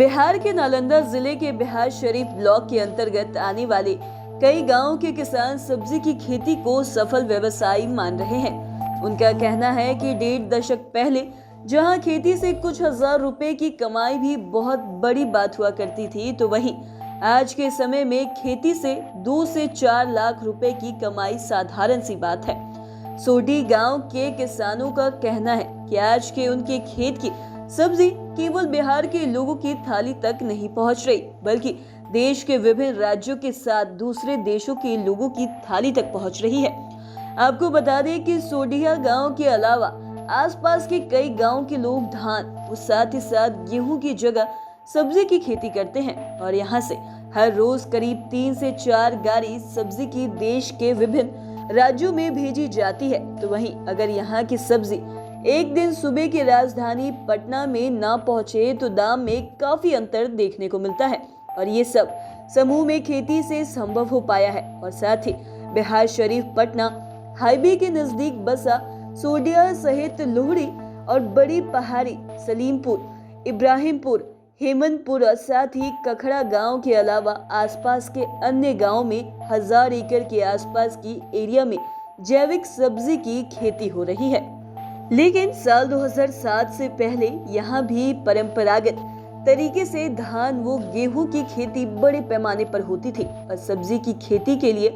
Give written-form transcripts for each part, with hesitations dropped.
बिहार के नालंदा जिले के बिहार शरीफ ब्लॉक के अंतर्गत आने वाले कई गांवों के किसान सब्जी की खेती को सफल व्यवसाय मान रहे हैं। उनका कहना है कि 1.5 दशक पहले जहां खेती से कुछ हजार रुपए की कमाई भी बहुत बड़ी बात हुआ करती थी, तो वहीं आज के समय में खेती से 2 से 4 लाख रुपए की कमाई साधारण सी बात है। सोडी गांव के किसानों का कहना है कि आज के उनके खेत की सब्जी केवल बिहार के लोगों की थाली तक नहीं पहुंच रही, बल्कि देश के विभिन्न राज्यों के साथ दूसरे देशों के लोगों की थाली तक पहुंच रही है। आपको बता दें कि सोडिया गांव के अलावा आसपास के कई गांव के लोग धान और साथ ही साथ गेहूं की जगह सब्जी की खेती करते हैं और यहां से हर रोज करीब 3 से 4 गाड़ी सब्जी की देश के विभिन्न राज्यों में भेजी जाती है। तो वहीं अगर यहाँ की सब्जी एक दिन सुबह की राजधानी पटना में ना पहुंचे तो दाम में काफी अंतर देखने को मिलता है और ये सब समूह में खेती से संभव हो पाया है। और साथ ही बिहार शरीफ पटना हाईवे के नजदीक बसा सोडिया सहित लोहड़ी और बड़ी पहाड़ी, सलीमपुर, इब्राहिमपुर, हेमंतपुर और साथ ही कखड़ा गांव के अलावा आसपास के अन्य गांव में 1000 एकड़ के आसपास की एरिया में जैविक सब्जी की खेती हो रही है। लेकिन साल 2007 से पहले यहाँ भी परंपरागत तरीके से धान व गेहूं की खेती बड़े पैमाने पर होती थी और सब्जी की खेती के लिए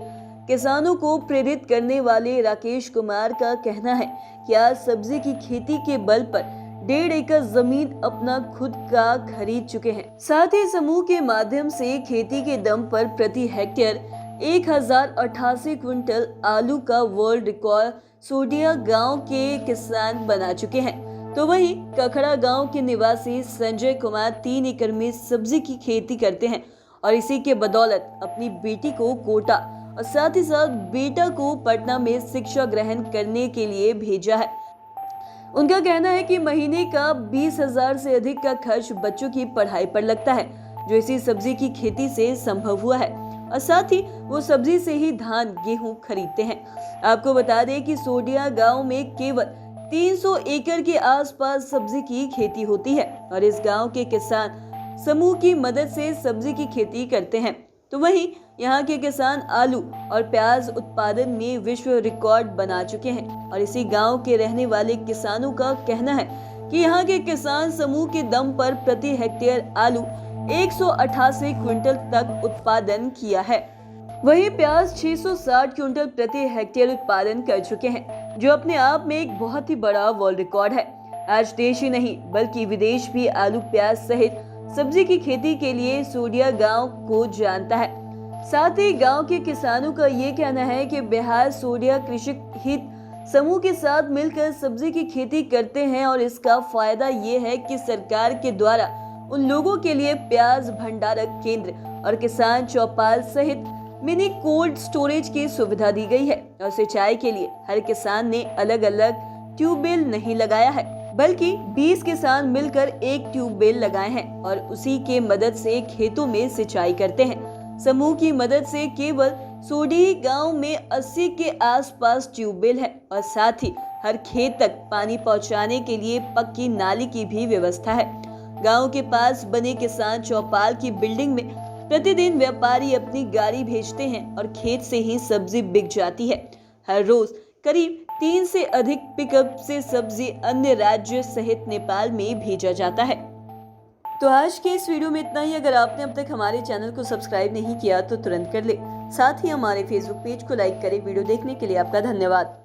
किसानों को प्रेरित करने वाले राकेश कुमार का कहना है कि आज सब्जी की खेती के बल पर 1.5 एकड़ जमीन अपना खुद का खरीद चुके हैं। साथ ही समूह के माध्यम से खेती के दम पर प्रति हेक्टेयर 1088 क्विंटल आलू का वर्ल्ड रिकॉर्ड सोडिया गांव के किसान बना चुके हैं। तो वहीं कखड़ा गांव के निवासी संजय कुमार 3 एकड़ में सब्जी की खेती करते हैं और इसी के बदौलत अपनी बेटी को कोटा और साथ ही साथ बेटा को पटना में शिक्षा ग्रहण करने के लिए भेजा है। उनका कहना है कि महीने का 20,000 से अधिक का खर्च बच्चों की पढ़ाई पर लगता है, जो इसी सब्जी की खेती से संभव हुआ है और साथ ही वो सब्जी से ही धान गेहूं खरीदते हैं। आपको बता दें कि सोडिया गांव में केवल 300 एकड़ के आसपास सब्जी की खेती होती है और इस गांव के किसान समूह की मदद से सब्जी की खेती करते हैं। तो वहीं यहाँ के किसान आलू और प्याज उत्पादन में विश्व रिकॉर्ड बना चुके हैं और इसी गांव के रहने वाले किसानों का कहना है कि यहाँ के किसान समूह के दम पर प्रति हेक्टेयर आलू 188 क्विंटल तक उत्पादन किया है। वहीं प्याज 660 क्विंटल प्रति हेक्टेयर उत्पादन कर चुके हैं, जो अपने आप में एक बहुत ही बड़ा वर्ल्ड रिकॉर्ड है। आज देश ही नहीं बल्कि विदेश भी आलू प्याज सहित सब्जी की खेती के लिए सोडिया गांव को जानता है। साथ ही गांव के किसानों का ये कहना है कि बिहार सोडिया कृषि हित समूह के साथ मिलकर सब्जी की खेती करते हैं और इसका फायदा ये है कि सरकार के द्वारा उन लोगों के लिए प्याज भंडारक केंद्र और किसान चौपाल सहित मिनी कोल्ड स्टोरेज की सुविधा दी गई है और सिंचाई के लिए हर किसान ने अलग अलग ट्यूबवेल नहीं लगाया है, बल्कि 20 किसान मिलकर एक ट्यूबवेल लगाए हैं और उसी के मदद से खेतों में सिंचाई करते हैं। समूह की मदद से केवल सोडी गांव में 80 के आसपास ट्यूबवेल है और साथ ही हर खेत तक पानी पहुंचाने के लिए पक्की नाली की भी व्यवस्था है। गांव के पास बने किसान चौपाल की बिल्डिंग में प्रतिदिन व्यापारी अपनी गाड़ी भेजते हैं और खेत से ही सब्जी बिक जाती है। हर रोज करीब 3 से अधिक पिकअप से सब्जी अन्य राज्य सहित नेपाल में भेजा जाता है। तो आज के इस वीडियो में इतना ही। अगर आपने अब तक हमारे चैनल को सब्सक्राइब नहीं किया तो तुरंत कर ले। साथ ही हमारे फेसबुक पेज को लाइक करें। वीडियो देखने के लिए आपका धन्यवाद।